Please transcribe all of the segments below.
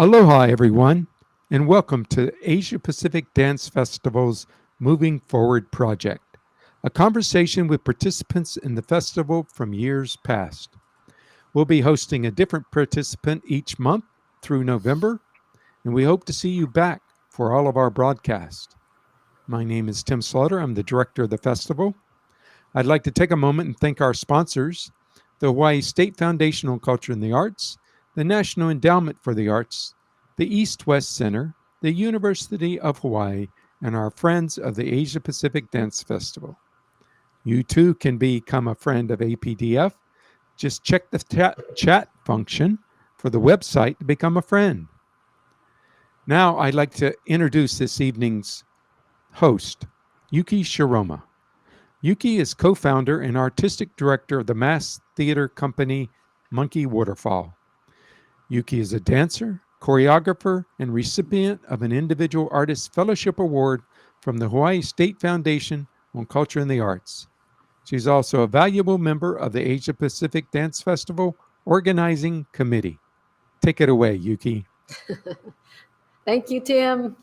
Aloha, everyone, and welcome to Asia Pacific Dance Festival's Moving Forward project, a conversation with participants in the festival from years past. We'll be hosting a different participant each month through November, and we hope to see you back for all of our broadcasts. My name is Tim Slaughter. I'm the director of the festival. I'd like to take a moment and thank our sponsors, the Hawaii State Foundation on Culture and the Arts, the National Endowment for the Arts, the East-West Center, the University of Hawaii, and our friends of the Asia Pacific Dance Festival. You too can become a friend of APDF. Just check the chat function for the website to become a friend. Now I'd like to introduce this evening's host, Yuki Shiroma. Yuki is co-founder and artistic director of the mass theater company Monkey Waterfall. Yuki is a dancer, choreographer, and recipient of an Individual Artist Fellowship Award from the Hawaii State Foundation on Culture and the Arts. She's also a valuable member of the Asia Pacific Dance Festival Organizing Committee. Take it away, Yuki. Thank you, Tim.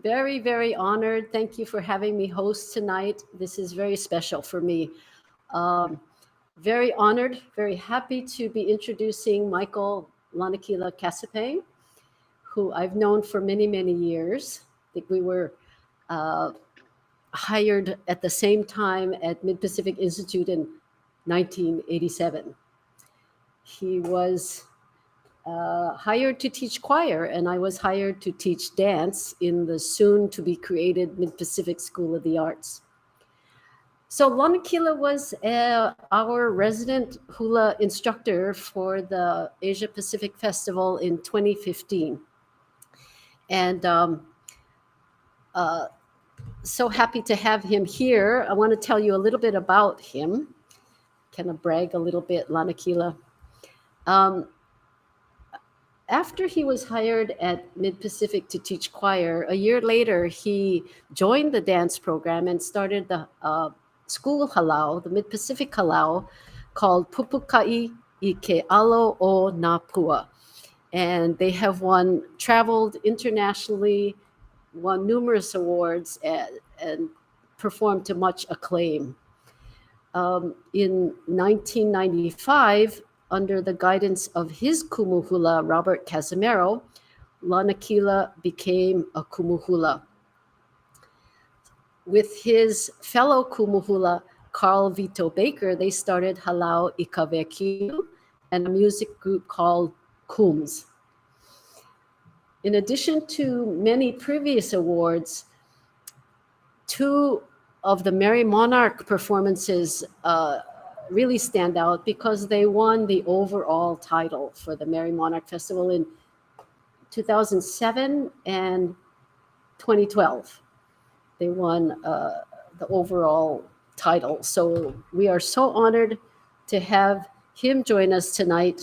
Very, very honored. Thank you for having me host tonight. This is very special for me. Very honored, very happy to be introducing Michael Lanakila Casupang, who I've known for many, many years. I think we were hired at the same time at Mid-Pacific Institute in 1987. He was hired to teach choir, and I was hired to teach dance in the soon-to-be-created Mid-Pacific School of the Arts. So Lanakila was our resident hula instructor for the Asia Pacific Festival in 2015. And so happy to have him here. I want to tell you a little bit about him. Kind of brag a little bit, Lanakila. After he was hired at Mid-Pacific to teach choir, a year later, he joined the dance program and started the school Hālau, the Mid-Pacific Hālau, called Pupuka'i I Ke Alo o Nā Pua. And they have traveled internationally, won numerous awards, and performed to much acclaim. In 1995, under the guidance of his kumu hula, Robert Casimiro, Lanakila became a kumu hula. With his fellow kumu hula, Carl Vito Baker, they started Hālau I Ka Wēkiu and a music group called Kums. In addition to many previous awards, two of the Merry Monarch performances really stand out because they won the overall title for the Merry Monarch Festival in 2007 and 2012. They won the overall title. So we are so honored to have him join us tonight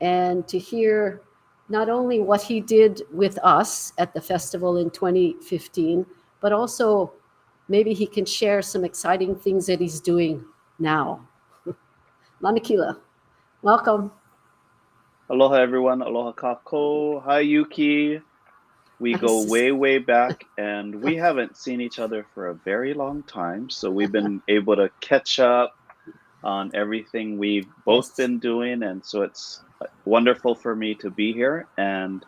and to hear not only what he did with us at the festival in 2015, but also maybe he can share some exciting things that he's doing now. Lanakila, welcome. Aloha, everyone. Aloha kako. Hi, Yuki. We go way, way back, and we haven't seen each other for a very long time. So we've been able to catch up on everything we've both been doing. And so it's wonderful for me to be here and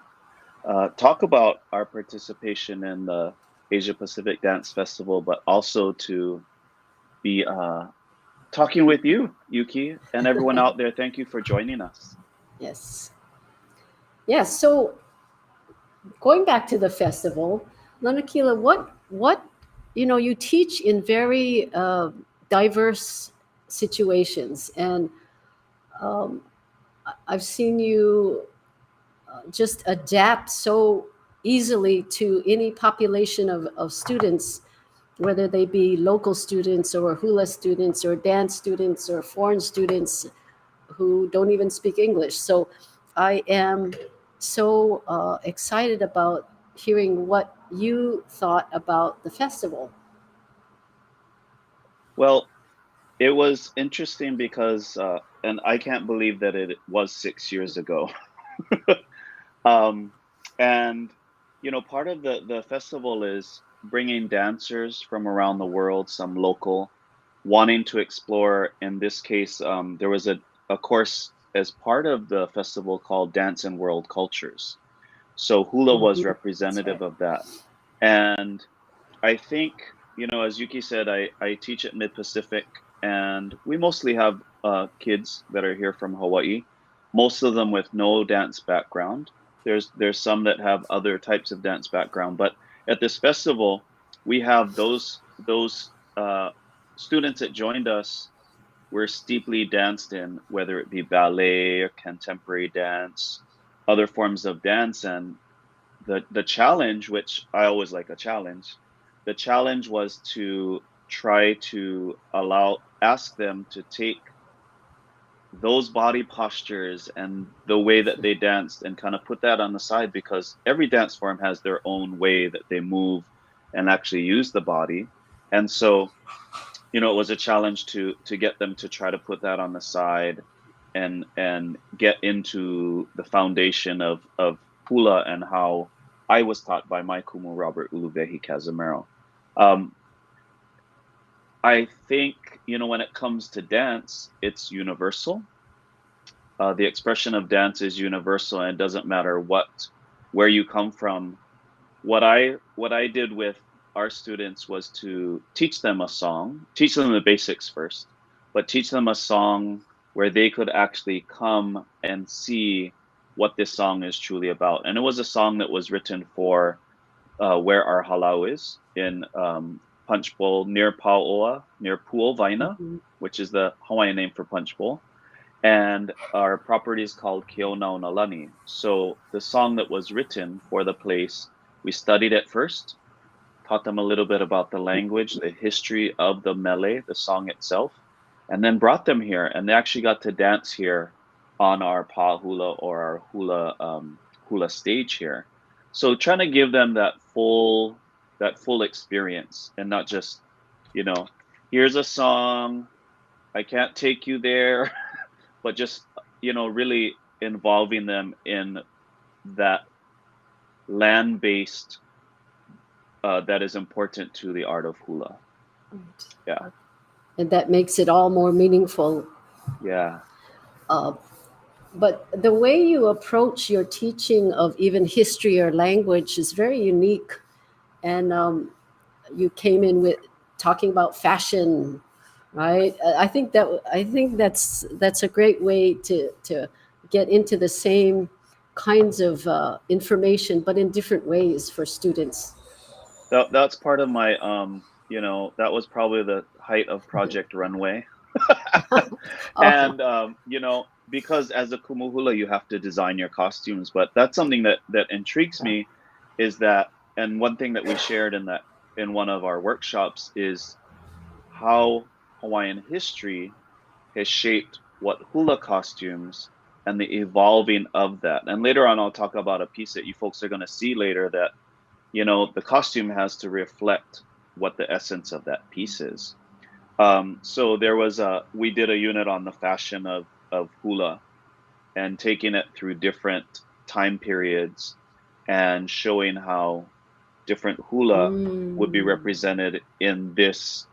talk about our participation in the Asia Pacific Dance Festival, but also to be talking with you, Yuki, and everyone out there. Thank you for joining us. Yes. Yes. So going back to the festival, Lanakila, what you teach in very diverse situations, and I've seen you just adapt so easily to any population of students, whether they be local students or hula students or dance students or foreign students who don't even speak English. So I am so excited about hearing what you thought about the festival. Well, it was interesting because, and I can't believe that it was 6 years ago. And part of the festival is bringing dancers from around the world, some local, wanting to explore. In this case, there was a course as part of the festival called Dance and World Cultures. So hula was representative of that. And I think, as Yuki said, I teach at Mid-Pacific, and we mostly have kids that are here from Hawaii, most of them with no dance background. There's some that have other types of dance background, but at this festival, we have those students that joined us were steeply danced in, whether it be ballet or contemporary dance, other forms of dance. And the challenge, which I always like a challenge, the challenge was to try to ask them to take those body postures and the way that they danced and kind of put that on the side, because every dance form has their own way that they move and actually use the body. And so, it was a challenge to get them to try to put that on the side and get into the foundation of hula and how I was taught by my kumu, Robert Uluvehi Casimiro. I think, when it comes to dance, it's universal. The expression of dance is universal, and it doesn't matter where you come from. What I did with our students was to teach them a song, teach them the basics first, but teach them a song where they could actually come and see what this song is truly about. And it was a song that was written for where our Hālau is, in Punch Bowl near Pauoa, near Pu'ovaina, which is the Hawaiian name for Punch Bowl. And our property is called Keonaunalani. So the song that was written for the place, we studied it first, taught them a little bit about the language, the history of the mele, the song itself, and then brought them here. And they actually got to dance here on our pa hula, or our hula stage here. So trying to give them that full experience, and not just, here's a song, I can't take you there, but just, really involving them in that land-based that is important to the art of hula. Yeah. And that makes it all more meaningful. Yeah. But the way you approach your teaching of even history or language is very unique. And you came in with talking about fashion, right? I think that's a great way to get into the same kinds of information, but in different ways for students. That's part of my that was probably the height of Project Runway. And because as a kumu hula, you have to design your costumes, but that's something that intrigues me, is that, and one thing that we shared in one of our workshops is how Hawaiian history has shaped what hula costumes and the evolving of that. And later on, I'll talk about a piece that you folks are going to see later, that the costume has to reflect what the essence of that piece is. So there was we did a unit on the fashion of hula, and taking it through different time periods and showing how different hula would be represented in this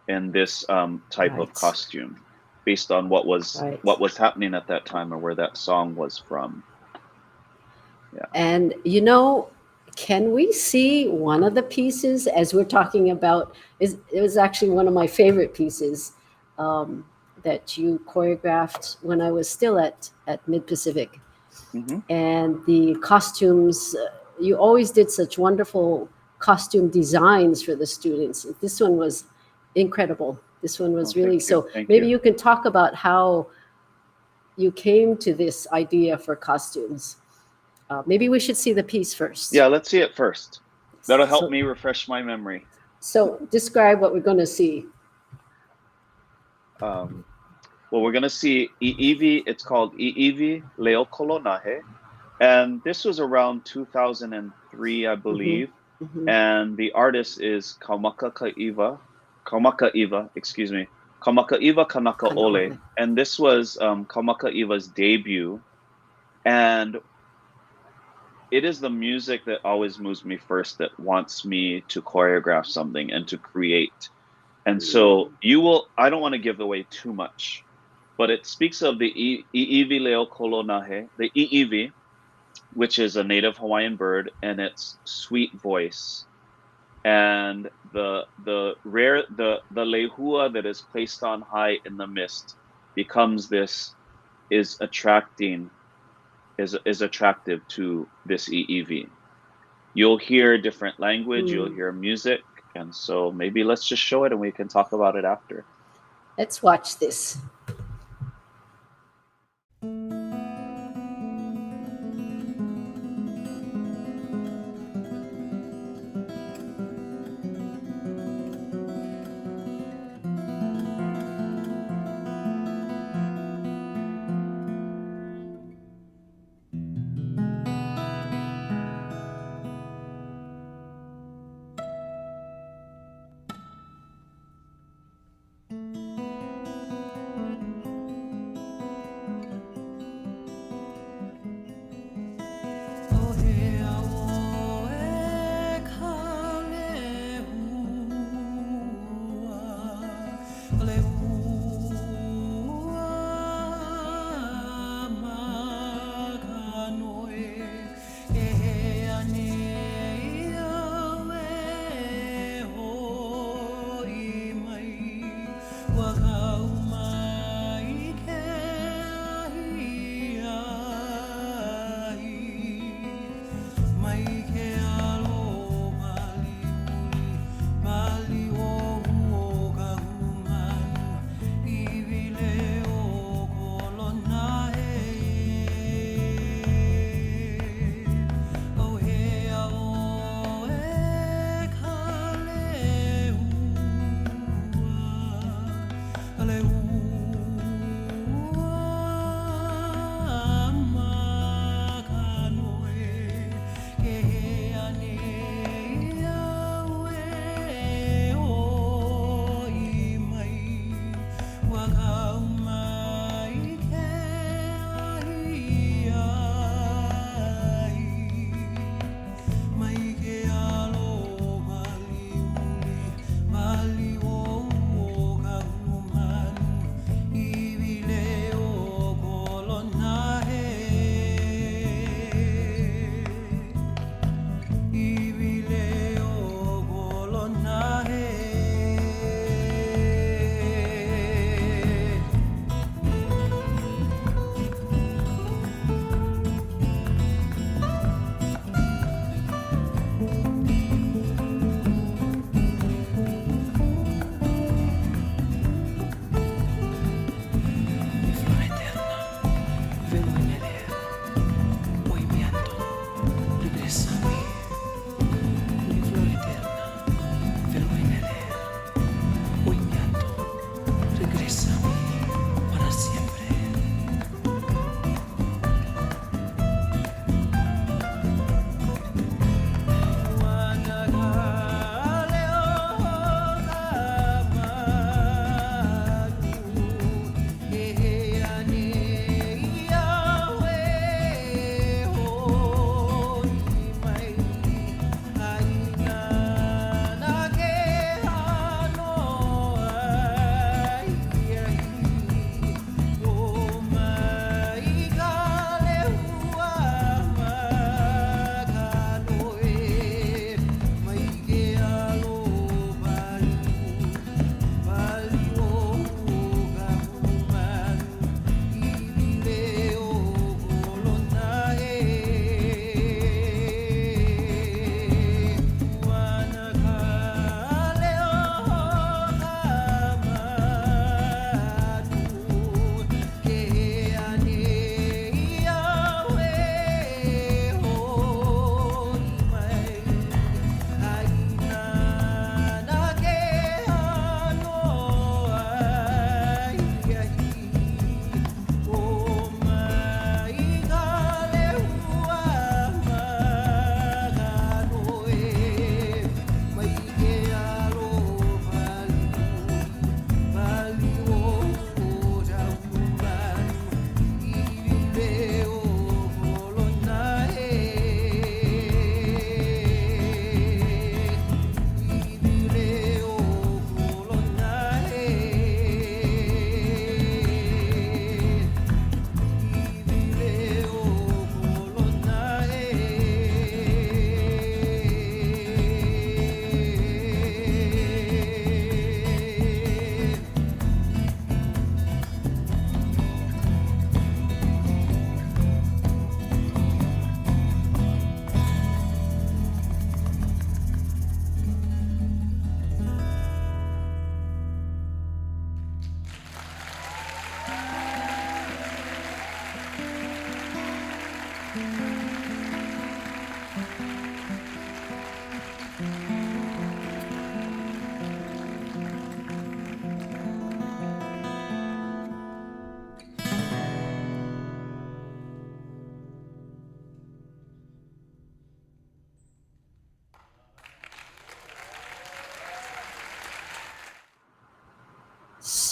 type of costume, based on what was happening at that time, or where that song was from. Yeah. And can we see one of the pieces, as we're talking about? It was actually one of my favorite pieces that you choreographed when I was still at Mid-Pacific. And the costumes, you always did such wonderful costume designs for the students. This one was incredible. This one was really, so maybe you can talk about how you came to this idea for costumes. Maybe we should see the piece first. Yeah, let's see it first. That'll help me refresh my memory. So describe what we're going to see. Well, we're going to see I'iwi. It's called I'iwi Leo Kolonahe. And this was around 2003, I believe. And the artist is Kaumaka'iwa Kanakaole. And this was Kaumaka'iwa's debut. And it is the music that always moves me first, that wants me to choreograph something and to create. And so I don't want to give away too much, but it speaks of the I'iwi leo kolonahe, the I'iwi, which is a native Hawaiian bird, and its sweet voice. And the lehua that is placed on high in the mist becomes this, is attracting, is attractive to this I'iwi. You'll hear different language, you'll hear music, and so maybe let's just show it and we can talk about it after. Let's watch this.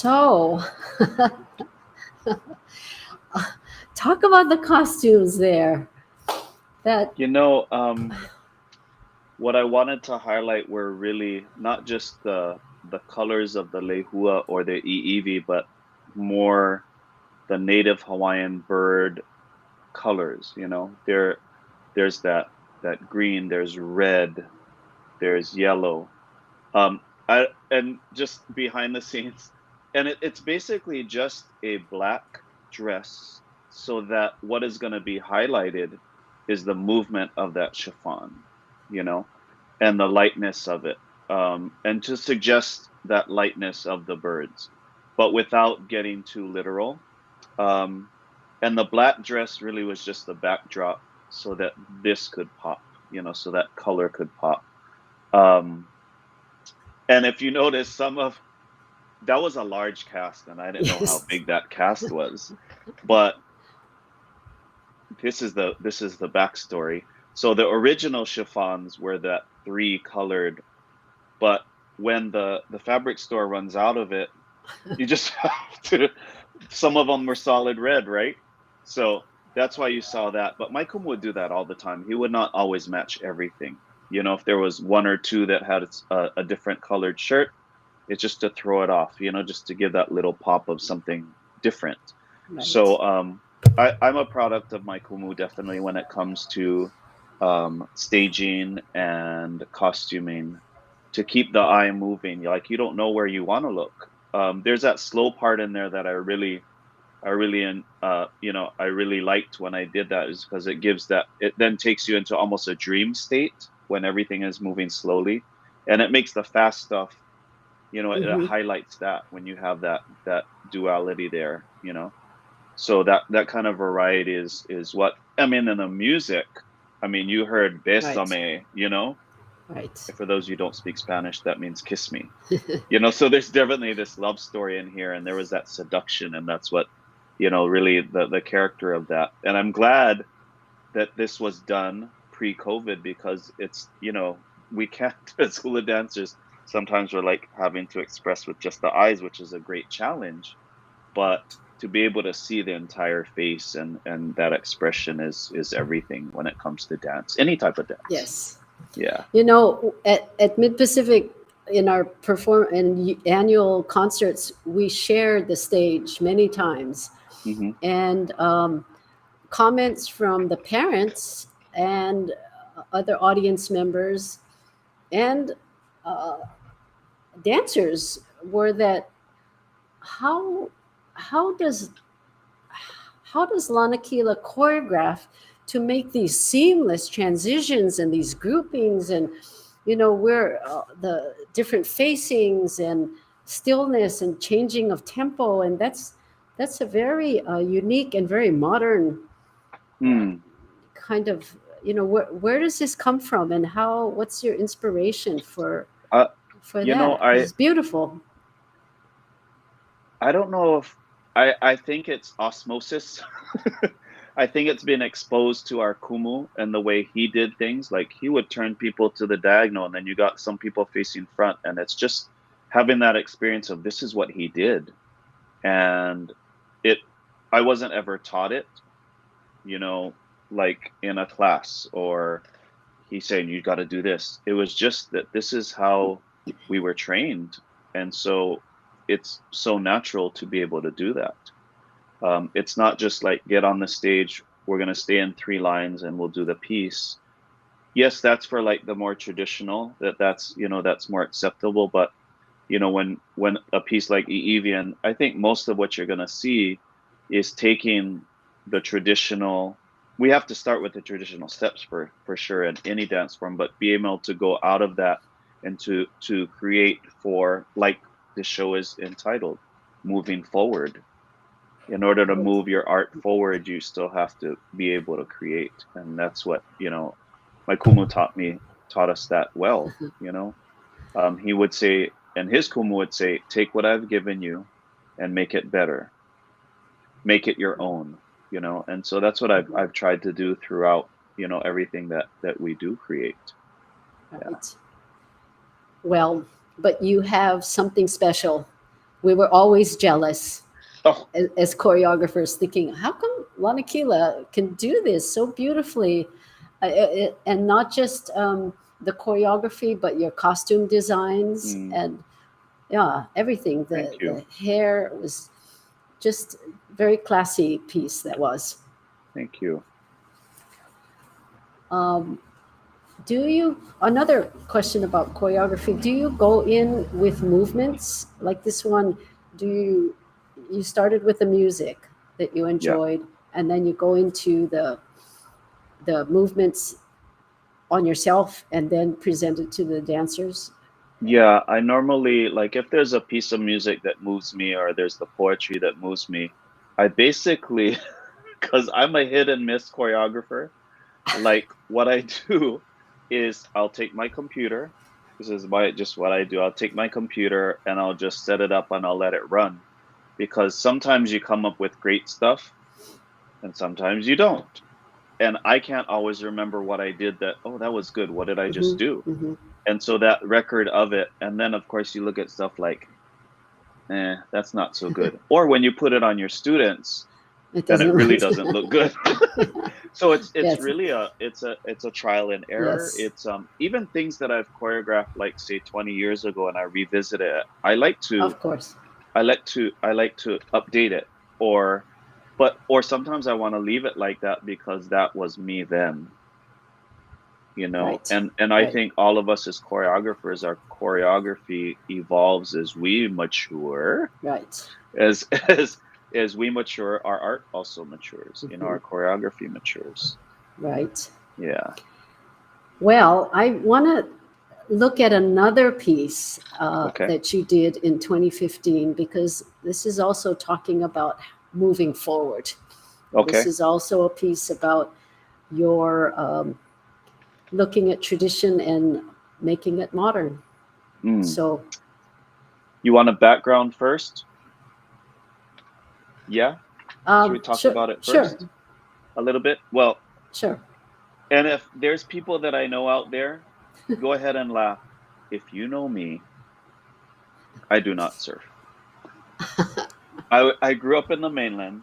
So, talk about the costumes there. That You know, what I wanted to highlight were really not just the colors of the lehua or the iiwi, but more the native Hawaiian bird colors. You know, there's that green, there's red, there's yellow. And just behind the scenes, and it's basically just a black dress, so that what is going to be highlighted is the movement of that chiffon, you know, and the lightness of it, and to suggest that lightness of the birds, but without getting too literal. Um, and the black dress really was just the backdrop so that this could pop, you know, so that color could pop. Um, and if you notice, that was a large cast, and I didn't know how yes, big that cast was, but this is the backstory. So the original chiffons were that three colored, but when the fabric store runs out of it, you just have to. Some of them were solid red, right? So that's why you saw that. But Michael would do that all the time. He would not always match everything. You know, if there was one or two that had a different colored shirt, it's just to throw it off. You know, just to give that little pop of something different. right. So I'm a product of my kumu definitely when it comes to staging and costuming, to keep the eye moving. Like, you don't know where you want to look. There's that slow part in there that I really liked when I did that, is because it then takes you into almost a dream state when everything is moving slowly, and it makes the fast stuff, it Hmm. highlights that when you have that duality there, so that kind of variety is what I mean. In the music, I mean, you heard Right, besame, right. for those who don't speak Spanish, that means kiss me. So there's definitely this love story in here, and there was that seduction, and that's what, really the character of that. And I'm glad that this was done pre-COVID, because it's, we can't, as hula dancers, sometimes we're like having to express with just the eyes, which is a great challenge, but to be able to see the entire face, and that expression is everything when it comes to dance, any type of dance. Yes. Yeah. At Mid Pacific, in our annual concerts, we shared the stage many times, Hmm. and comments from the parents and other audience members and uh, dancers were that how how does how does Lanakila choreograph to make these seamless transitions and these groupings, and where the different facings and stillness and changing of tempo, and that's a very unique and very modern uh, Mm. kind of, where does this come from, and what's your inspiration Uh, for you know, that, because I it's beautiful. I don't know if I think it's osmosis. I think it's been exposed to our kumu and the way he did things. Like, he would turn people to the diagonal, and then you got some people facing front, and it's just having that experience of this is what he did, and it. I wasn't ever taught it, you know, like in a class, or he's saying you got to do this. It was just that this is how we were trained, and so it's so natural to be able to do that. It's not just like, get on the stage, we're going to stay in three lines and we'll do the piece. Yes, that's for like the more traditional, that's more acceptable. But when a piece like Evian, I think most of what you're going to see is taking the traditional. We have to start with the traditional steps for sure in any dance form, but be able to go out of that and to create, for like the show is entitled, moving forward. In order to move your art forward, you still have to be able to create, and that's what my kumu taught us that well. He would say, and his kumu would say, take what I've given you and make it better, make it your own. And so that's what I've tried to do throughout everything that we do create. Yeah. Right. Well, but you have something special we were always jealous Oh, as choreographers, thinking, how come Lanakila can do this so beautifully? And not just the choreography, but your costume designs and everything. Thank you. The hair was just very classy piece that was. Thank you. Another question about choreography, do you go in with movements like this one? You started with the music that you enjoyed, and then you go into the movements on yourself and then present it to the dancers? Yeah, I normally, like, if there's a piece of music that moves me or there's the poetry that moves me, I basically, because I'm a hit and miss choreographer, like what I do is I'll take my computer. This is just what I do. I'll take my computer and I'll just set it up and I'll let it run. Because sometimes you come up with great stuff and sometimes you don't. And I can't always remember what I did that was good. What did I just do? And so that record of it, and then of course you look at stuff like, that's not so good. Or when you put it on your students, then it really doesn't look good. So it's really it's a trial and error. Yes. It's even things that I've choreographed like say 20 years ago and I revisit it. I like to update it or sometimes I want to leave it like that because that was me then. You know, Right. and I think all of us as choreographers, our choreography evolves as we mature. Right. As we mature, our art also matures. You know, our choreography matures. Right. Yeah. Well, I want to look at another piece Okay. that you did in 2015, because this is also talking about moving forward. Okay. This is also a piece about your looking at tradition and making it modern. So you want a background first? Yeah. Should we talk about it first? Sure. A little bit? Well, Sure. and if there's people that I know out there, go ahead and laugh. If you know me, I do not surf. I grew up in the mainland,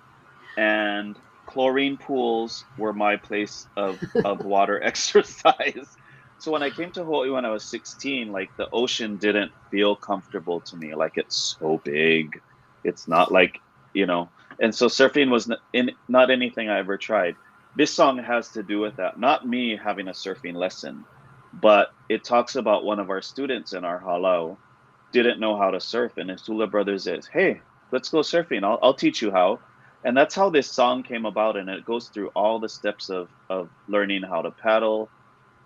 and chlorine pools were my place of water exercise. So when I came to Hawaii when I was 16, like the ocean didn't feel comfortable to me. Like it's so big. It's not like, you know, and so surfing was not anything I ever tried. This song has to do with that. Not me having a surfing lesson, but it talks about one of our students in our Hālau didn't know how to surf. And his hula brother says, hey, let's go surfing. I'll teach you how. And that's how this song came about. And it goes through all the steps of learning how to paddle,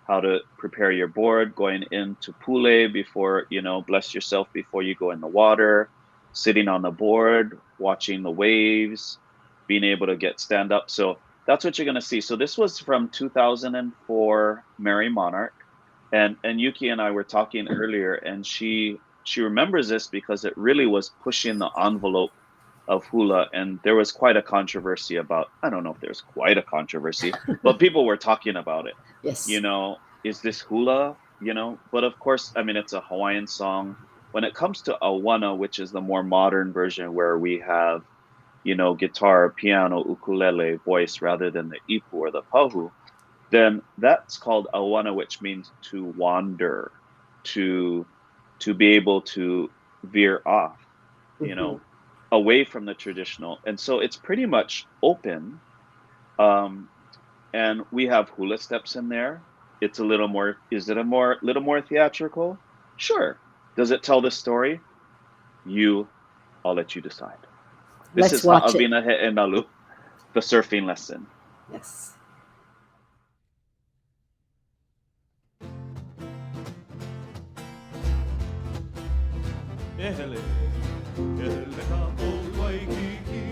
how to prepare your board, going into pule before, you know, bless yourself before you go in the water, sitting on the board, watching the waves, being able to stand up. So that's what you're going to see. So this was from 2004 Merry Monarch. And Yuki and I were talking earlier, and she remembers this because it really was pushing the envelope of hula. And there was quite a controversy about, I don't know if there's quite a controversy, but people were talking about it. Yes. You know, is this hula? You know, but of course, I mean, it's a Hawaiian song. When it comes to awana, which is the more modern version where we have, you know, guitar, piano, ukulele, voice rather than the ipu or the pahu, then that's called awana, which means to wander, to be able to veer off, you know, away from the traditional. And so it's pretty much open. And we have hula steps in there. It's a little more, is it little more theatrical? Sure. Does it tell the story? I'll let you decide. This is Ha'awina He'enalu, the surfing lesson. Yes. Ehele, ehele ka o Waikiki,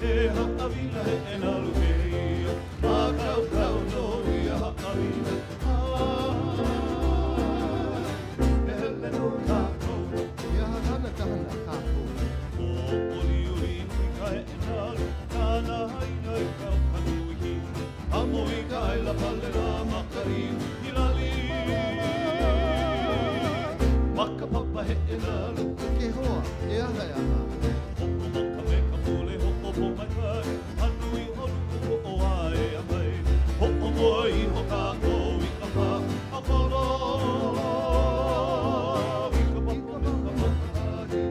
e Ha'awina He'enalu kei, a kau kau no ia Ha'awina. Ehele no kākou, ia hana kahana kākou. O uli uli ka He'enalu, kāna haina e kau kanuhi, a moi ka aila pale na makari, hilali. ka papa he e nā Ke hoa, e aha e aha. Ho'o ka me ka pule ho'o po mai kai Anu I honu o ai a mai Ho'o moa I ho kākou I ka pā A koro I ka papa me ka makahi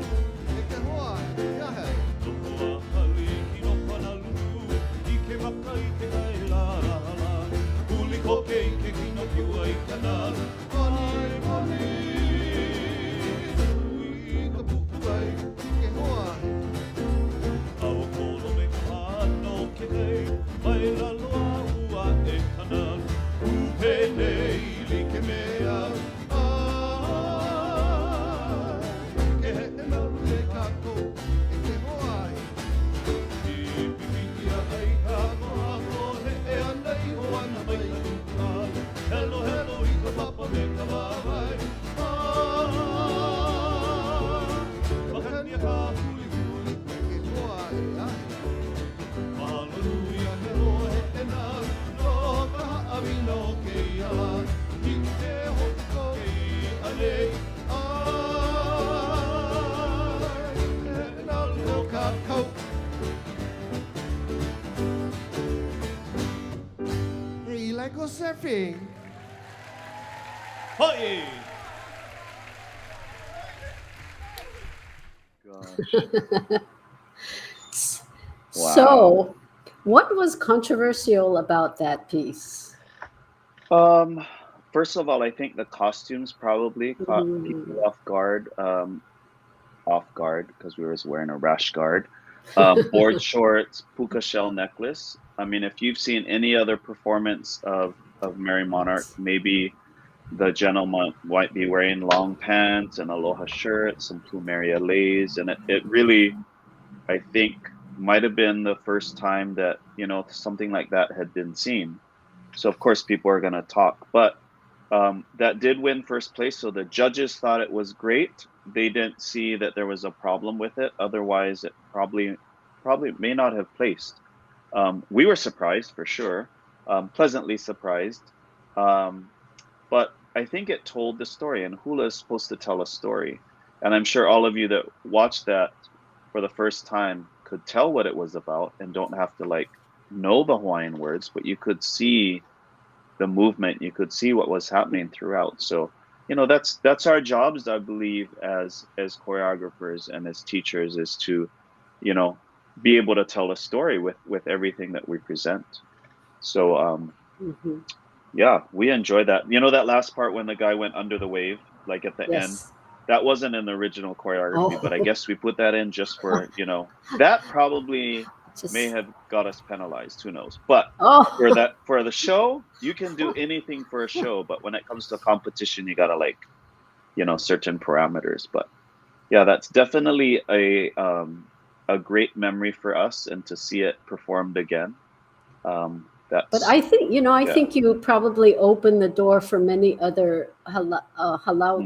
E ke hoa, e aha e. Loko a hali ki no pana lulu I ke maka I te kai la la la Uli koke I ke kino kiua I ka nā Mani, mani I ka pupu ai Ke hoa, Awa kolo me ka hano ke nei Mai la loa ua e kana Upe nei li ke mea Ai Ke he e naru e kākou. E ke hoa ai. I pipihia ai ka moa ko he e ana I ho ana mai ka tuka Hello, hello I ka papa me ka wawai Makania ka huli huli Ke hoa, e aha. Hallelujah, hello, he e nā No ka haawi no ke ia I te hoko ke anei Ai He e nā no kākou Hey, you like go surfing? Hoi! Gosh. Wow. So, what was controversial about that piece? First of all, I think the costumes probably caught people off guard. Because we were wearing a rash guard. Board shorts, puka shell necklace. I mean, if you've seen any other performance of Mary Monarch, maybe the gentleman might be wearing long pants and aloha shirts and plumeria leis, and it really, I think, might have been the first time that something like that had been seen. So of course people are going to talk, but that did win first place. So the judges thought it was great. They didn't see that there was a problem with it. Otherwise, it probably may not have placed. We were surprised for sure, pleasantly surprised. But I think it told the story, and hula is supposed to tell a story. And I'm sure all of you that watched that for the first time could tell what it was about and don't have to know the Hawaiian words, but you could see the movement, you could see what was happening throughout. So, that's our jobs, I believe, as choreographers and as teachers, is to, be able to tell a story with everything that we present. So, yeah, we enjoy that. That last part when the guy went under the wave, at the end, Yes. that wasn't in the original choreography, Oh. but I guess we put that in just for, that probably Just- may have got us penalized. Who knows? But Oh. for the show, you can do anything for a show, but when it comes to competition, you gotta certain parameters. But yeah, that's definitely a great memory for us, and to see it performed again. That's But I think I think you probably opened the door for many other halau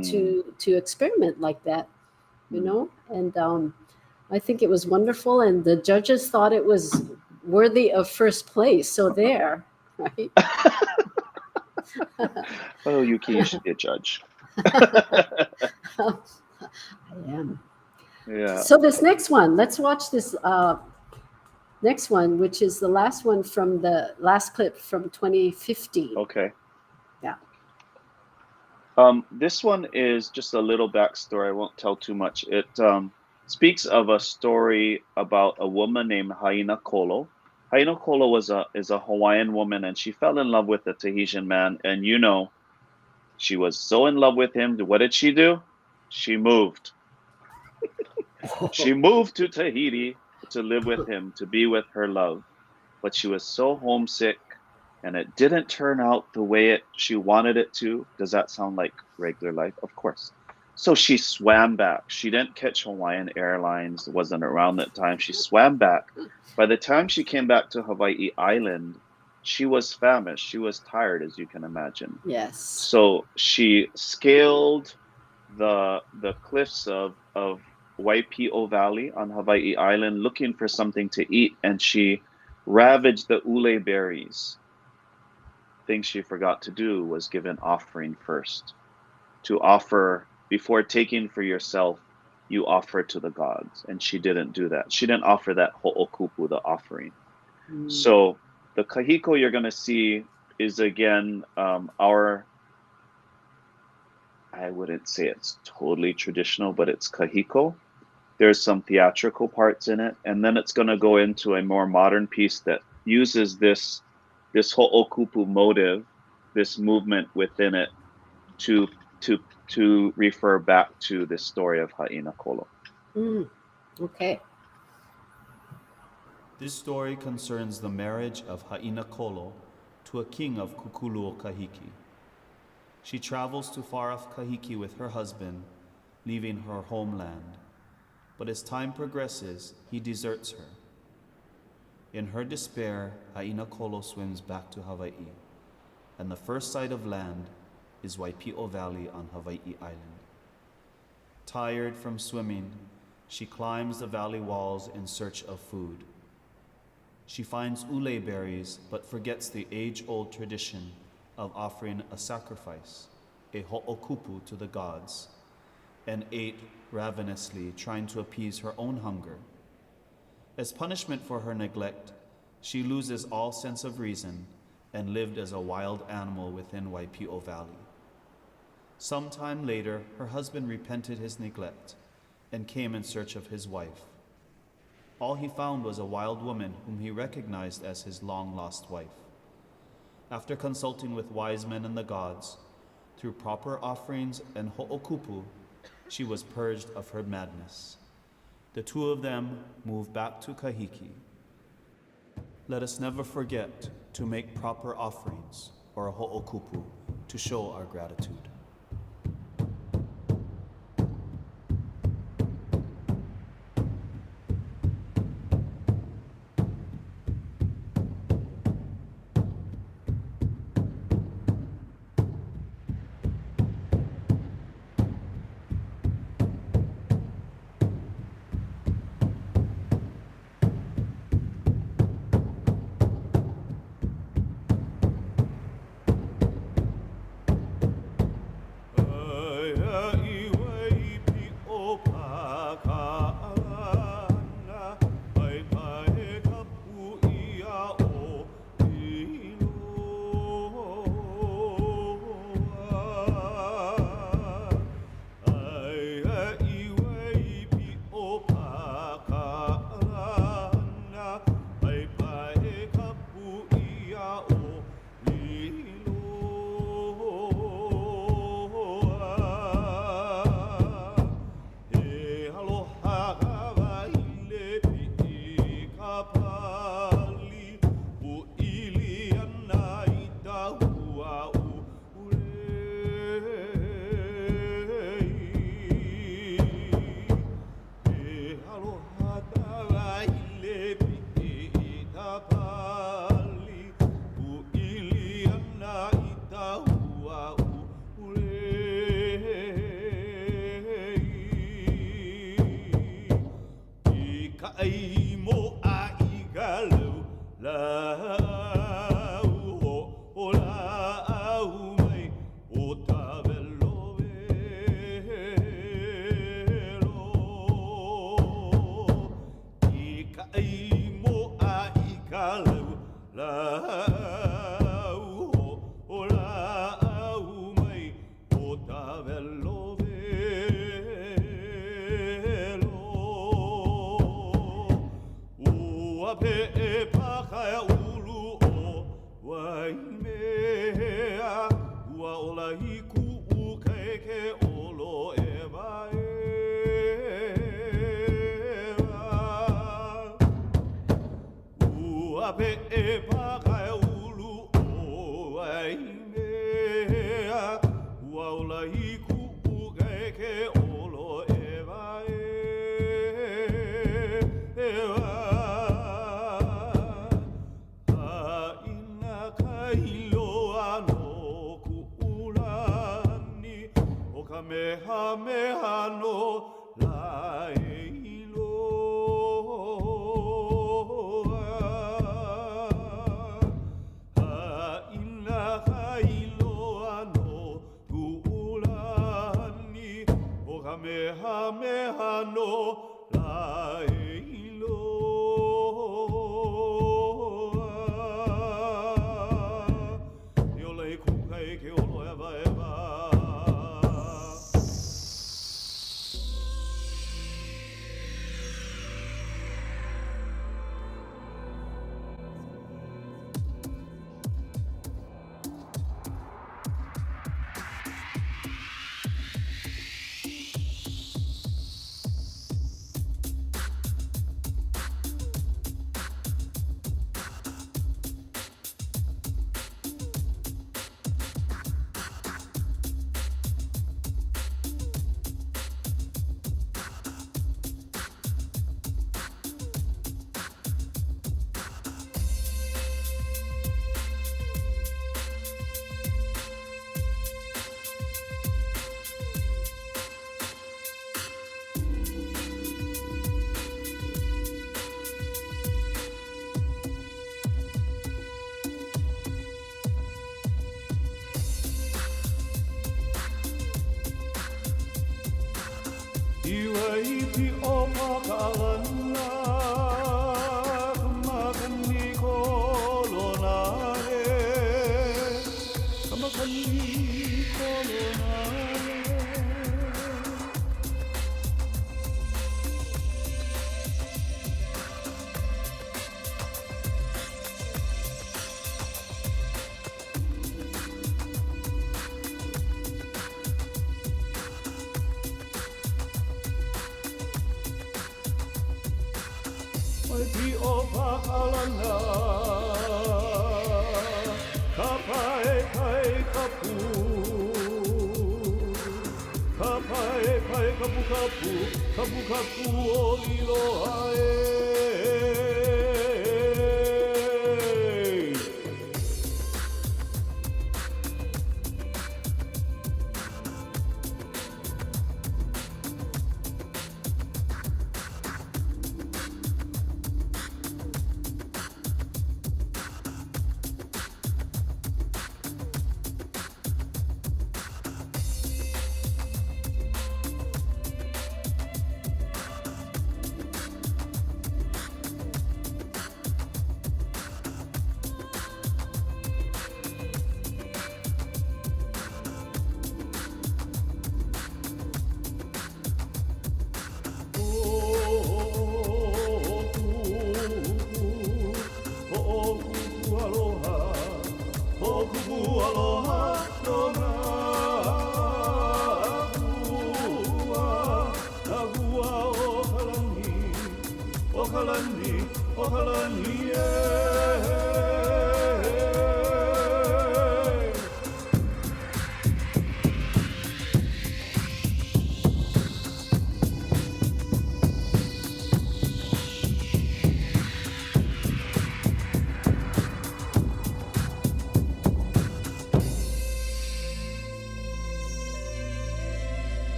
to experiment like that, and I think it was wonderful, and the judges thought it was worthy of first place. So there, right? oh, Yuki, you should be a judge. I am. Yeah. So this next one, let's watch this next one, which is the last one from the last clip from 2015. Okay. Yeah. This one is just a little backstory. I won't tell too much. It speaks of a story about a woman named Haina Kolo. Haina Kolo is a Hawaiian woman, and she fell in love with a Tahitian man. And she was so in love with him. What did she do? She moved. She moved to Tahiti to live with him, to be with her love. But she was so homesick, and it didn't turn out the way she wanted it to. Does that sound like regular life? Of course. So she swam back. She didn't catch Hawaiian Airlines. It wasn't around that time. She swam back. By the time she came back to Hawaiʻi Island, she was famished. She was tired, as you can imagine. Yes. So she scaled the cliffs of Wēkiu Valley on Hawaiʻi Island looking for something to eat, and she ravaged the ule berries. Thing she forgot to do was give an offering first, to offer, before taking for yourself, you offer to the gods. And she didn't do that. She didn't offer that ho'okupu, the offering. So the kahiko you're going to see is again our, I wouldn't say it's totally traditional, but it's kahiko. There's some theatrical parts in it, and then it's going to go into a more modern piece that uses this ho'okupu motive, this movement within it, to refer back to this story of Haina Kolo. Okay. This story concerns the marriage of Haina Kolo to a king of Kukuluo Kahiki. She travels to far-off Kahiki with her husband, leaving her homeland. But as time progresses, he deserts her. In her despair, Haina Kolo swims back to Hawaii, and the first sight of land is Waipi'o Valley on Hawaii Island. Tired from swimming, she climbs the valley walls in search of food. She finds ule berries, but forgets the age-old tradition of offering a sacrifice, a ho'okupu, to the gods, and ate ravenously, trying to appease her own hunger. As punishment for her neglect, she loses all sense of reason and lived as a wild animal within Waipi'o Valley. Sometime later, her husband repented his neglect and came in search of his wife. All he found was a wild woman whom he recognized as his long-lost wife. After consulting with wise men and the gods, through proper offerings and ho'okupu, she was purged of her madness. The two of them moved back to Kahiki. Let us never forget to make proper offerings or a ho'okupu to show our gratitude. Kamehameha no Lailoa. Iolei kukai ke olo eva eva. Iwaipi o makalana, kamakani kolonale, kamakani kolonale. Waipi o pakalana, kapai pai kapu, kapai pai kapu kapu, kapu kapu o iloae.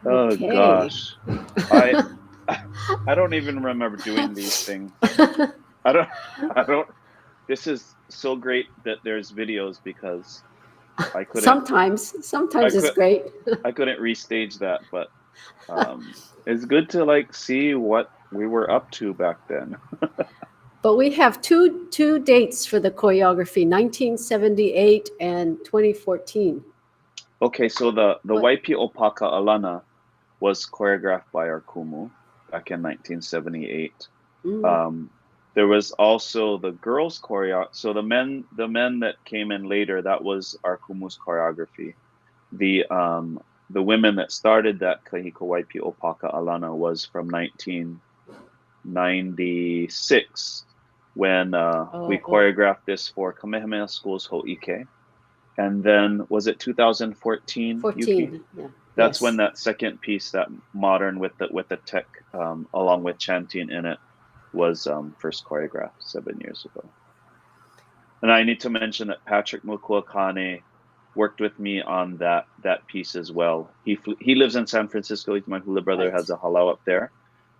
Oh Okay. gosh, I don't even remember doing these things. I don't. This is so great that there's videos because I couldn't. Sometimes it's great. I couldn't restage that, but it's good to like see what we were up to back then. But we have two dates for the choreography: 1978 and 2014. Okay, so the What? Waipi Opaka Alana was choreographed by our kumu back in 1978. Mm. There was also the girls' choreo. So the men that came in later, that was our kumu's choreography. The women that started that Kahiko Waipi Opaka Alana was from 1996 when we choreographed this for Kamehameha School's Ho'ike. And then was it 2014? 14, yeah. That's Yes. when that second piece, that modern with the tech, along with chanting in it, was first choreographed 7 years ago. And I need to mention that Patrick Mukuakane worked with me on that piece as well. He lives in San Francisco. He's my hula brother, Right. has a hālau up there,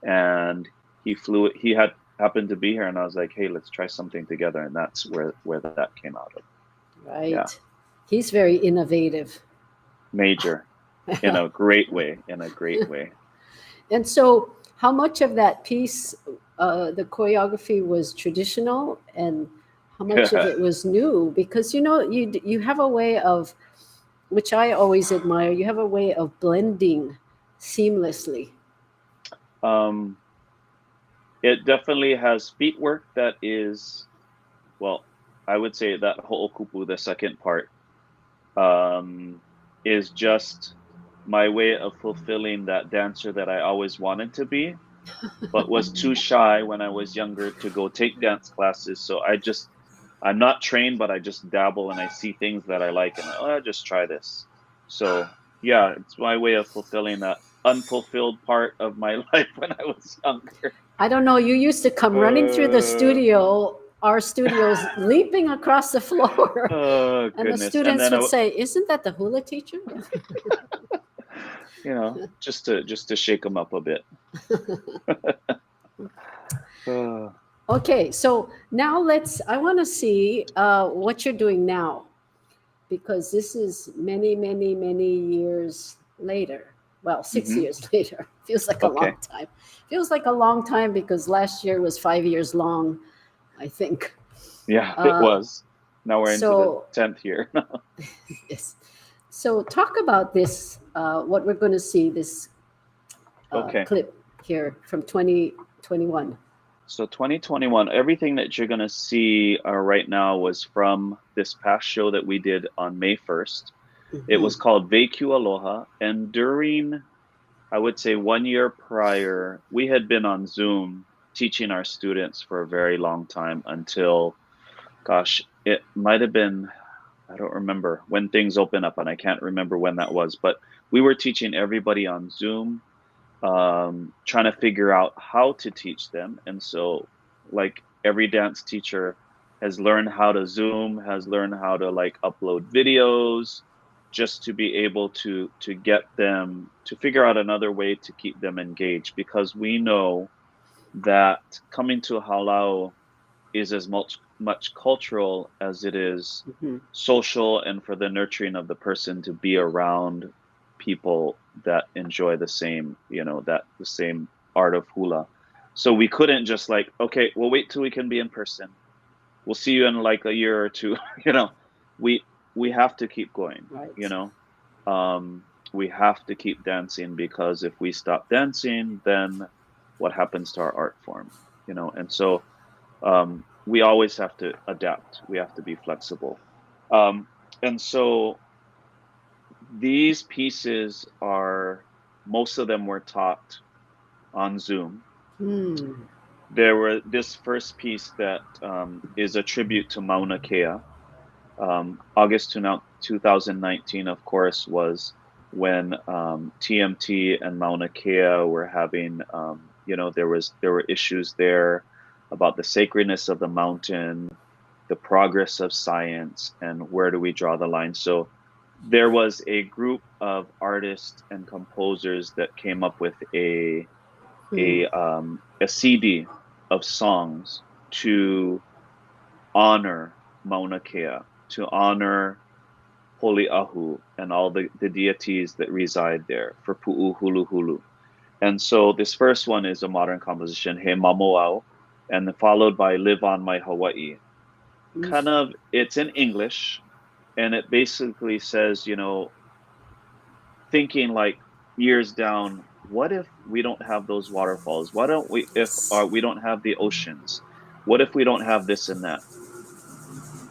and he happened to be here, and I was like, hey, let's try something together, and that's where that came out of. Right. Yeah. He's very innovative. Major, in a great way, And so, how much of that piece, the choreography, was traditional, and how much of it was new? Because you have a way of, which I always admire. You have a way of blending seamlessly. It definitely has feet work that is, well, I would say that ho'okupu, the second part, is just my way of fulfilling that dancer that I always wanted to be, but was too shy when I was younger to go take dance classes. So I'm not trained, but I just dabble and I see things that I like, and I'll just try this. So yeah, it's my way of fulfilling that unfulfilled part of my life when I was younger. I don't know. You used to come running through the studio, our studios, leaping across the floor. Oh And the goodness! students then would say, "Isn't that the hula teacher?" just to shake them up a bit. Okay, so now I want to see what you're doing now, because this is many, many, many years later. Well, 6 Mhm. years later. Feels like a Okay. long time. Feels like a long time because last year was 5 years long, I think. Yeah, it was. Now we're into the so- 10th year. Yes. So talk about this, what we're going to see, this Okay. clip here from 2021. So 2021, everything that you're going to see right now was from this past show that we did on May 1st. It was called Wēkiu Aloha. And during, I would say 1 year prior, we had been on Zoom teaching our students for a very long time until, gosh, it might have been, I don't remember when things open up, and I can't remember when that was, but we were teaching everybody on Zoom, trying to figure out how to teach them. And so, like, every dance teacher has learned how to Zoom, has learned how to like upload videos, just to be able to get them to figure out another way to keep them engaged, because we know that coming to Hālau is as much cultural as it is social, and for the nurturing of the person to be around people that enjoy the same, the same art of hula. So we couldn't just like, okay, we'll wait till we can be in person. We'll see you in like a year or two. We have to keep going. Right. We have to keep dancing, because if we stop dancing, then what happens to our art form? And so we always have to adapt. We have to be flexible. And so these pieces most of them were taught on Zoom. There were this first piece that is a tribute to Mauna Kea. August 2019, of course, was when TMT and Mauna Kea were having, there were issues there about the sacredness of the mountain, the progress of science, and where do we draw the line. So there was a group of artists and composers that came up with a CD of songs to honor Mauna Kea, to honor Poliahu and all the deities that reside there, for Pu'u Hulu Hulu. And so this first one is a modern composition, He Mamoau, and followed by Live on My Hawaiʻi. Kind of, it's in English, and it basically says, thinking like years down, what if we don't have those waterfalls? Why don't we, if we don't have the oceans? What if we don't have this and that?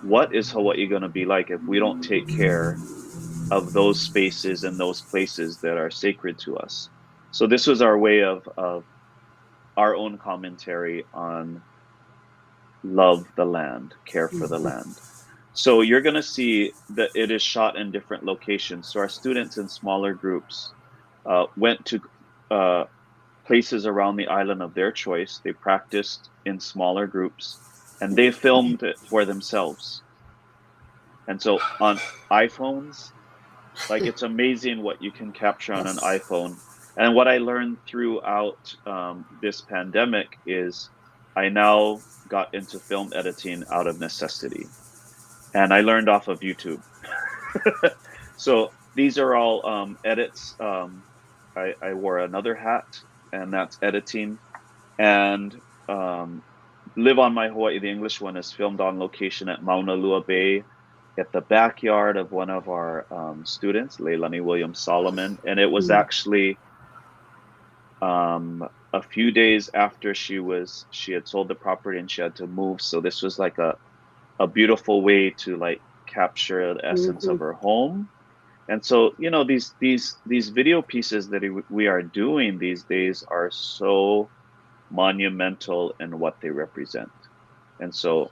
What is Hawaii going to be like if we don't take care of those spaces and those places that are sacred to us? So this was our way of our own commentary on love the land, care for the land. So you're going to see that it is shot in different locations. So our students in smaller groups went to places around the island of their choice. They practiced in smaller groups and they filmed it for themselves. And so on iPhones, like it's amazing what you can capture on an iPhone. And what I learned throughout this pandemic is I now got into film editing out of necessity. And I learned off of YouTube. So these are all edits. I wore another hat, and that's editing. And Live on My Hawaiʻi, the English one, is filmed on location at Mauna Lua Bay at the backyard of one of our students, Leilani Williams Solomon. And it was actually a few days after she had sold the property and she had to move. So this was like a beautiful way to like capture the essence of her home. And so, you know, these video pieces that we are doing these days are so monumental in what they represent. And so,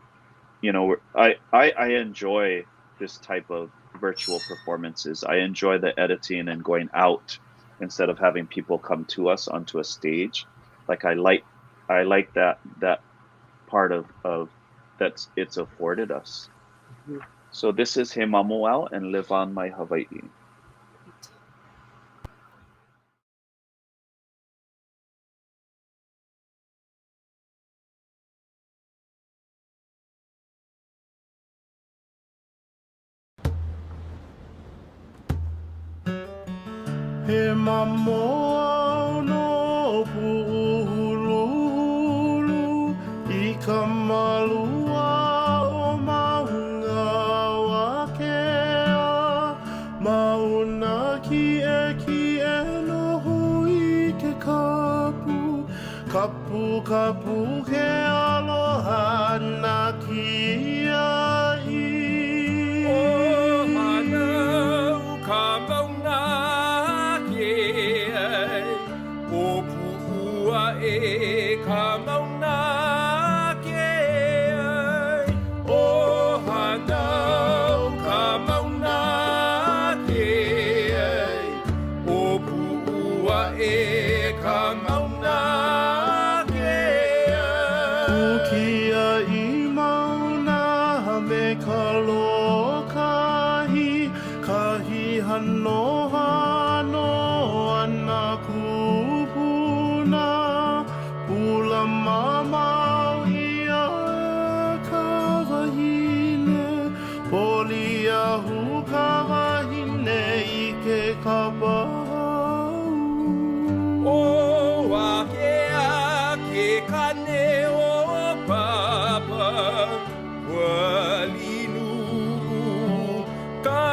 you know, I enjoy this type of virtual performances. I enjoy the editing and going out instead of having people come to us onto a stage. Like I like that part of that it's afforded us. So this is He Mamuau and Live on My Hawaiʻi. He mamoa no pu'uhululu I ka malua o maunga wakea Mauna ki e noho I ke kapu Kapu ke aloha na ki ai O Hālau ka mauna ke ai O pu'ua e ka mauna ke ai O Hālau ka mauna ke ai O pu'ua e ka mauna ke ai Ukia I mauna me ka lokahi Kahi hano ana kupuna Pula mamau ia ka wahine Poli ahu ka wahine I ke kapau O wakea ke kane o papa Walinu ka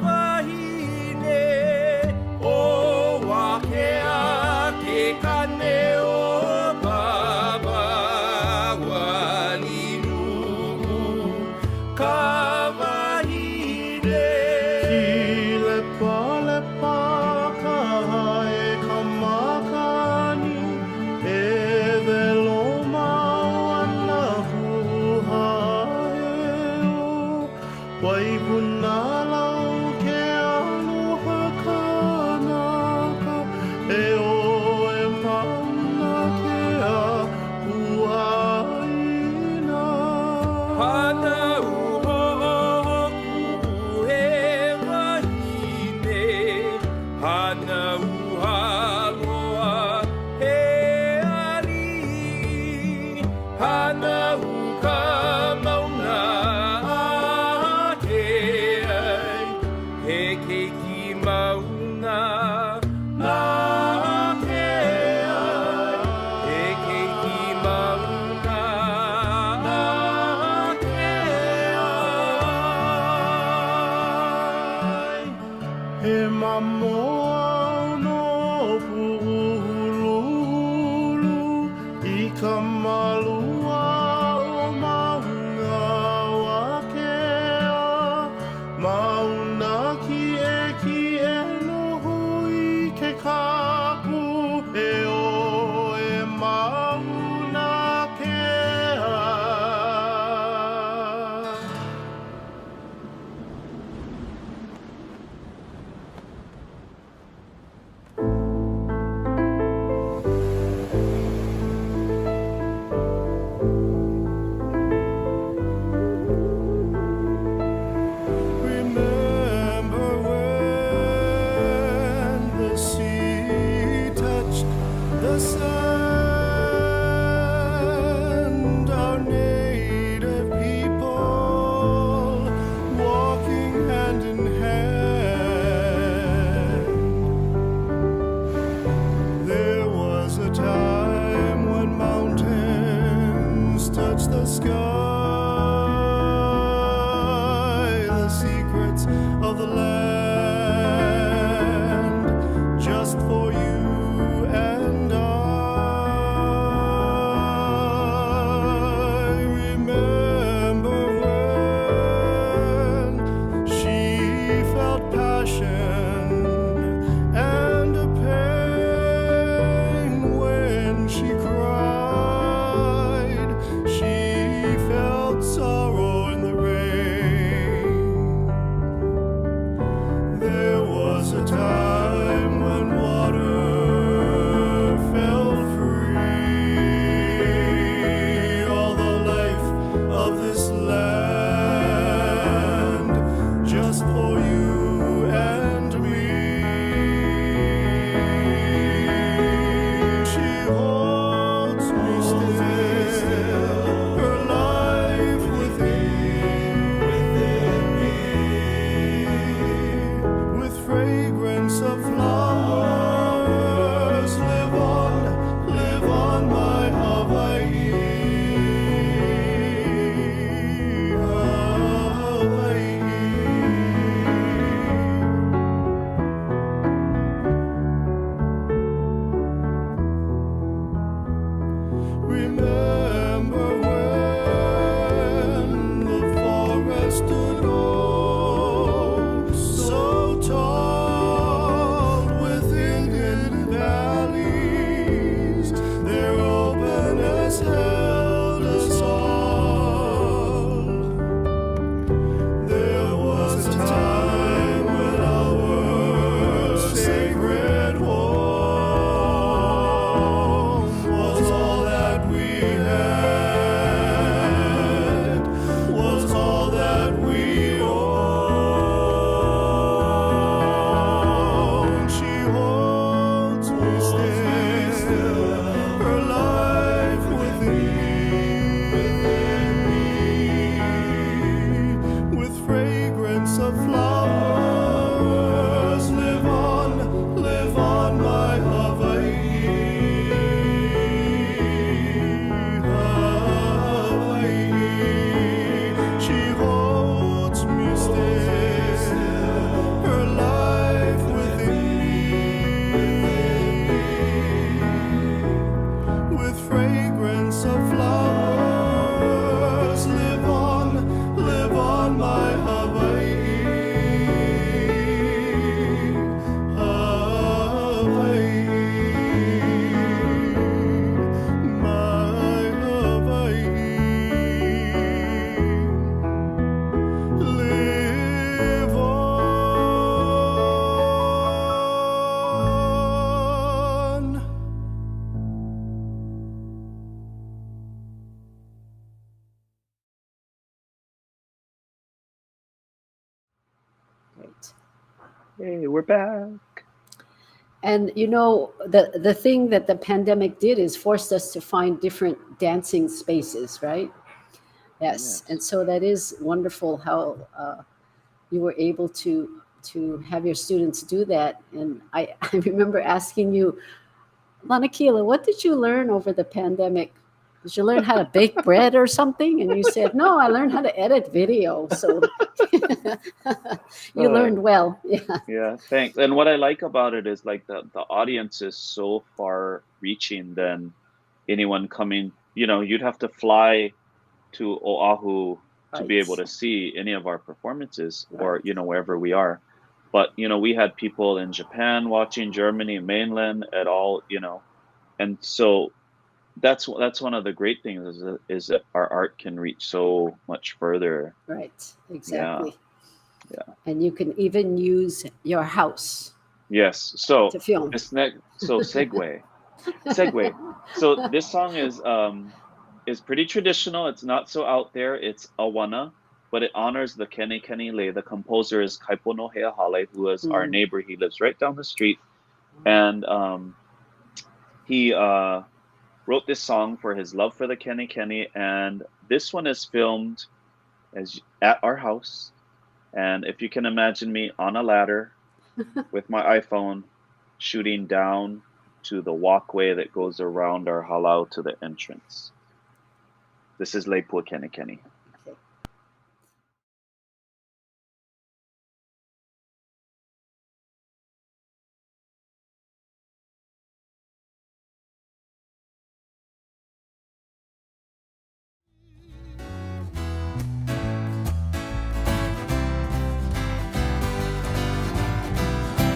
wahine O wakea ke kane o papa Walinu ka wahine Ki lepa ka e ka makani E velo mau ana huhae o Waipuna lau ke aloha kanaka E o e mauna ke a huaina Hana uhoku he wahine Hana uhaloa he ali Hana uka mauna ke ai He keiki mauna na ke ai He keiki mauna na ke ai He mamoa no pu'uhululu I ka malua o maunga wakea Mauna ki e noho I ke kapu E o e mauna kea Right. Hey, we're back. And you know, the thing that the pandemic did is forced us to find different dancing spaces, right? Yes. And so that is wonderful how you were able to have your students do that. And I remember asking you, Lanakila, what did you learn over the pandemic? Did you learn how to bake bread or something? And you said, no, I learned how to edit video. So you learned well. Yeah. Yeah, thanks. And what I like about it is like the audience is so far reaching than anyone coming, you'd have to fly to Oahu to be able to see any of our performances or, wherever we are. But, we had people in Japan watching, Germany, mainland at all, and so that's one of the great things is that our art can reach so much further. Right, exactly. Yeah. And you can even use your house. Yes. So to film. Segue. So this song is pretty traditional. It's not so out there. It's Awana, but it honors the Keni Keni Le. The composer is Kaipono Hale, who is our neighbor. He lives right down the street, and he wrote this song for his love for the Keni Keni, and this one is filmed at our house. And if you can imagine me on a ladder with my iPhone shooting down to the walkway that goes around our Hālau to the entrance. This is Leipua Keni Keni.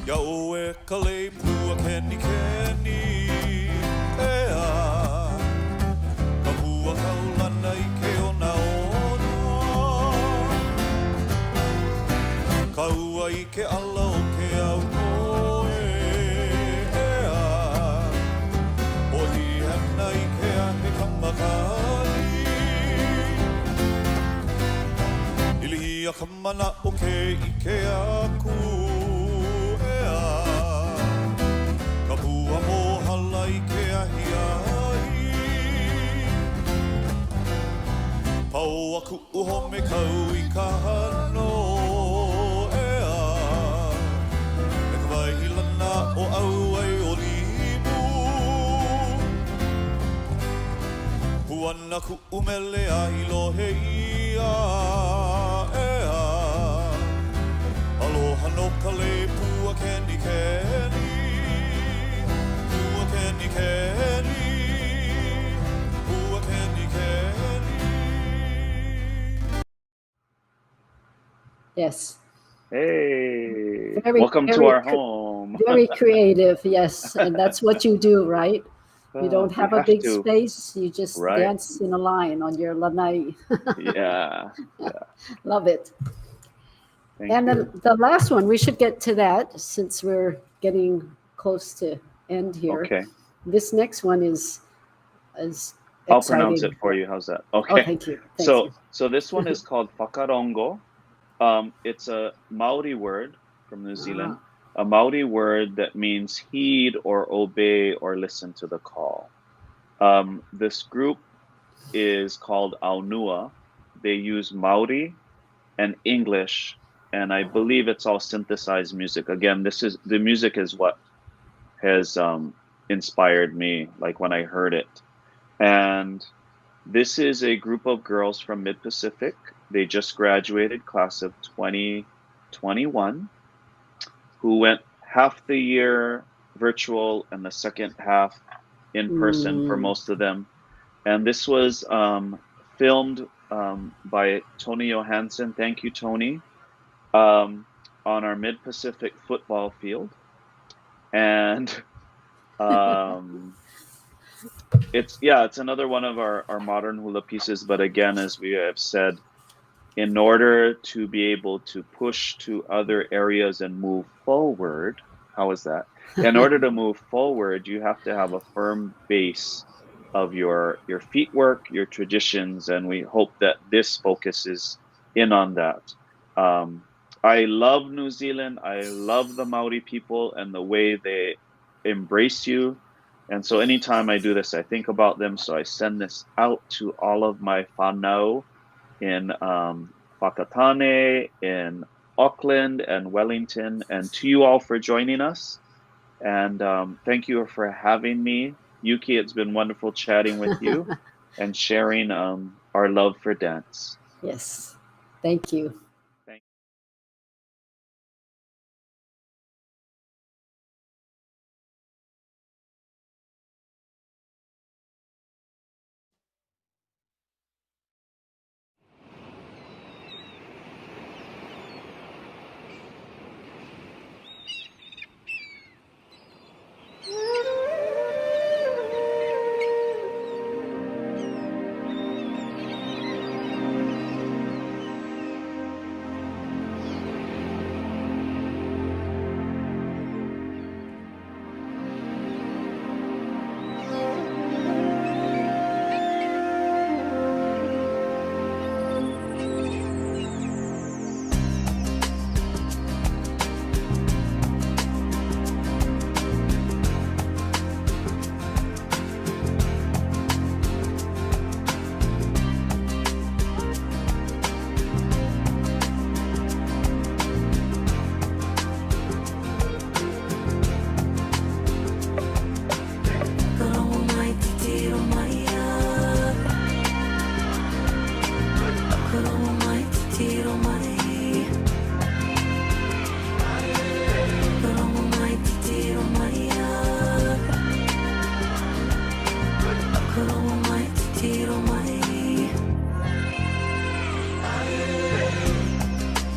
Ia oe ka leipua keni keni ea Ka hua kaulana I ke ona ona Ka ua I ke ala o ke au koe ea Ohi hana I ke ahe kamakali Ilihia ka mana o ke I ke aku Pau aku uho me kau I ka hano ea Me ka waihilana o au ai o limu Puana ku umele ai lohe ia ea Aloha no ka le pua keni keni Pua keni keni Pua keni keni Yes. Hey, welcome to our home. Very creative, yes. And that's what you do, right? You don't have a big space. You just dance in a line on your lanai. Yeah. Love it. And the last one, we should get to that since we're getting close to end here. Okay. This next one is I'll exciting. pronounce it for you. How's that? Okay. Oh, thank you. So this one is called Fakarongo. It's a Maori word from New Zealand, a Maori word that means heed or obey or listen to the call. This group is called Aonua. They use Maori and English, and I believe it's all synthesized music. Again, the music is what has inspired me, like when I heard it. And this is a group of girls from Mid-Pacific. They just graduated, class of 2021, who went half the year virtual and the second half in person for most of them. And this was filmed by Tony Johansson. Thank you, Tony. On our Mid-Pacific football field. And it's another one of our modern hula pieces. But again, as we have said, in order to be able to push to other areas and move forward, how is that? In order to move forward, you have to have a firm base of your feet work, your traditions, and we hope that this focuses in on that. I love New Zealand. I love the Maori people and the way they embrace you. And so anytime I do this, I think about them. So I send this out to all of my whānau in Whakatane, in Auckland and Wellington, and to you all for joining us. And thank you for having me. Yuki, it's been wonderful chatting with you and sharing our love for dance. Yes. Thank you.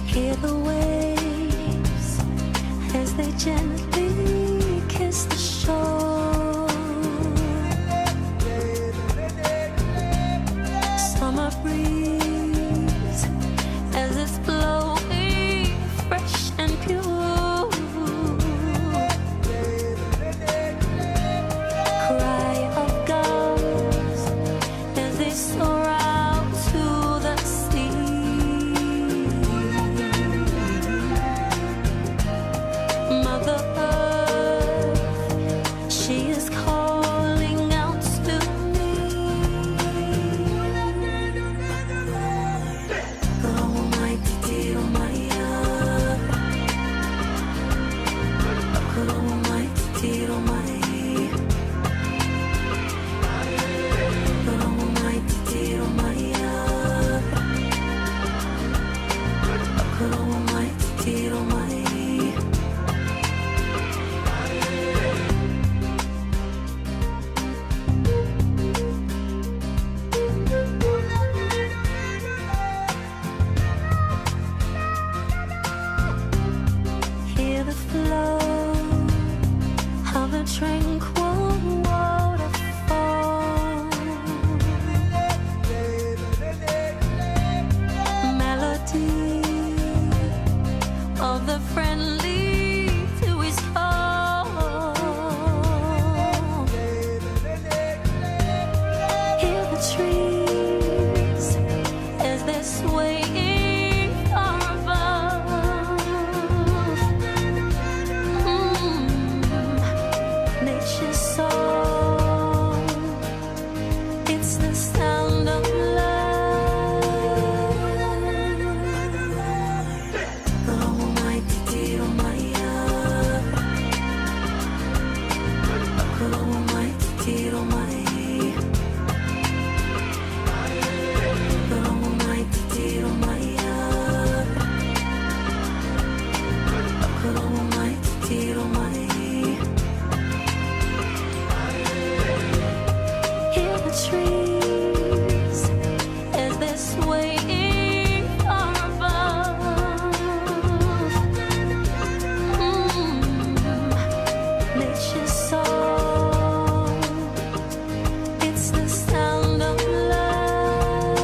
Hear the waves as they gently kiss the shore. Summer breeze as it's blowing fresh and pure. Cry of gulls as they soar out to the sea. Mother Earth, she is calling out to me. Oh my titiro Maria, oh my titiro Maria, oh my titiro Maria, oh my titiro Maria. Hear the flow of a tranquil waterfall. Melody of the friendly to his call. Hear the trees as they're swaying far above. Nature's song, it's the sound of love. Oh my titiro Maria, oh my titiro Maria, oh my titiro Maria, oh my titiro Maria. Hear the trees as they're swaying far above. Nature's song, it's the sound of love.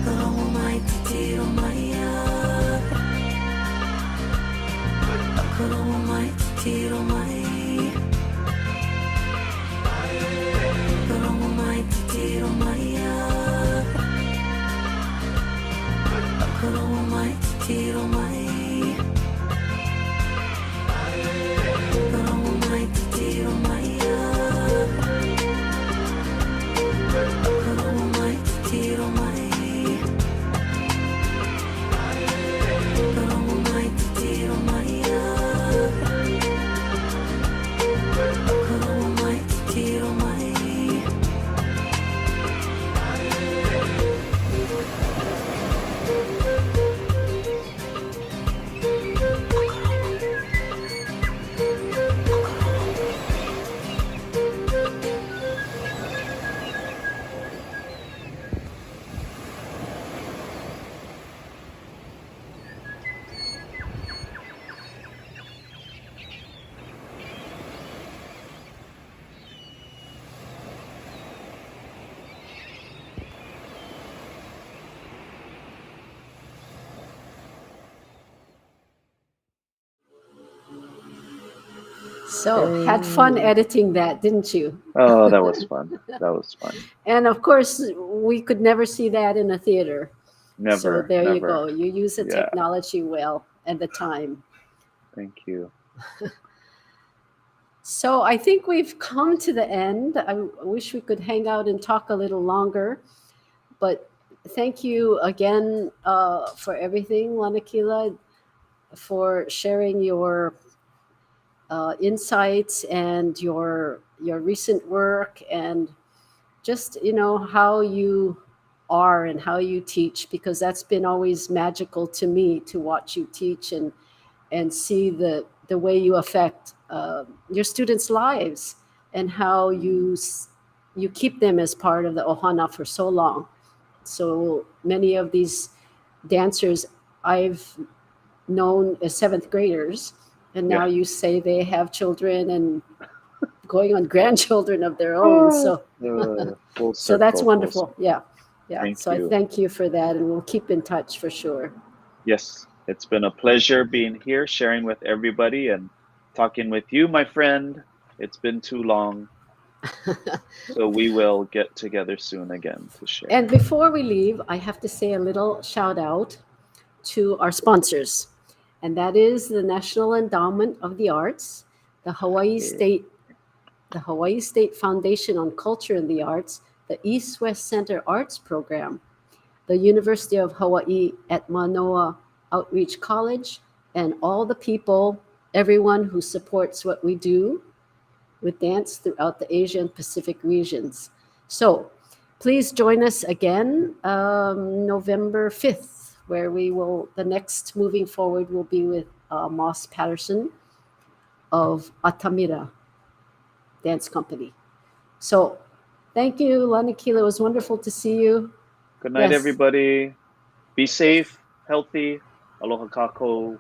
Oh my titiro Maria, Kolomo mai tiro mai. Kolomo mai tiro mai. Kolomo mai tiro mai. Kolomo mai tiro mai. Kolomo mai tiro mai. So had fun editing that, didn't you? Oh, that was fun. That was fun. And of course, we could never see that in a theater. Never. So there you never. go. You use the Yeah. technology well and the time. Thank you. So I think we've come to the end. I wish we could hang out and talk a little longer, but thank you again for everything, Lanakila, for sharing your insights and your recent work, and just how you are and how you teach, because that's been always magical to me to watch you teach and see the way you affect your students' lives, and how you keep them as part of the ohana for so long. So many of these dancers I've known as seventh graders, and now Yeah. you say they have children and going on grandchildren of their own. So Full so that's circle, full wonderful. circle. Yeah. Thank So you. I thank you for that, and we'll keep in touch for sure. Yes, it's been a pleasure being here, sharing with everybody and talking with you, my friend. It's been too long. So we will get together soon again to share. And before we leave, I have to say a little shout out to our sponsors, and that is the National Endowment of the Arts, the Hawaii State Foundation on Culture and the Arts, the East-West Center Arts Program, the University of Hawaii at Mānoa Outreach College, and all the people, everyone who supports what we do with dance throughout the Asia and Pacific regions. So please join us again November 5th, where the next moving forward will be with Moss Patterson of Atamira Dance Company. So thank you, Lanakila. It was wonderful to see you. Good night, Yes. everybody. Be safe, healthy. Aloha kako.